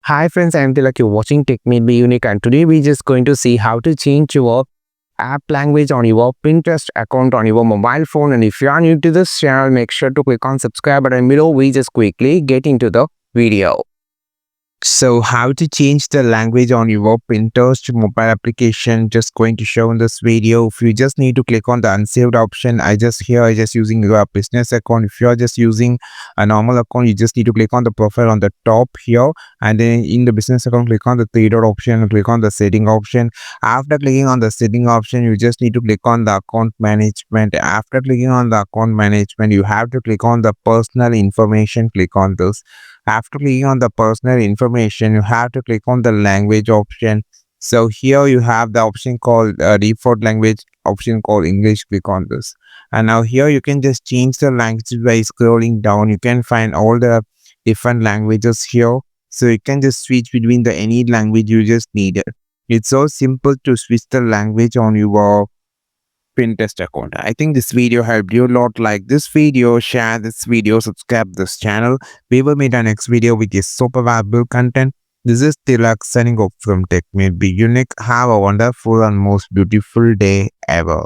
Hi friends, I am Tilak. You're watching Tech Made Be Unique, and today we're just going to see how to change your app language on your Pinterest account on your mobile phone. And if you are new to this channel, make sure to click on subscribe button below. We just quickly get into the video. So how to change the language on your Pinterest mobile application, just going to show in this video. If you just need to click on the unsaved option, I just using your business account. If you are just using a normal account, you just need to click on the profile on the top here, and then in the business account, click on the three dot option and click on the setting option. After clicking on the setting option, you just need to click on the account management. After clicking on the account management, you have to click on the personal information. Click on this. After clicking on the personal information, you have to click on the language option. So here you have the option called default language option called English. Click on this, and now here you can just change the language by scrolling down. You can find all the different languages here, so you can just switch between the any language you just needed. It's so simple to switch the language on your Pinterest account. I think this video helped you a lot. Like this video, share this video, subscribe this channel. We will meet our next video with a super valuable content. This is Tilak signing off from Tech Made Be Unique. Have a wonderful and most beautiful day ever.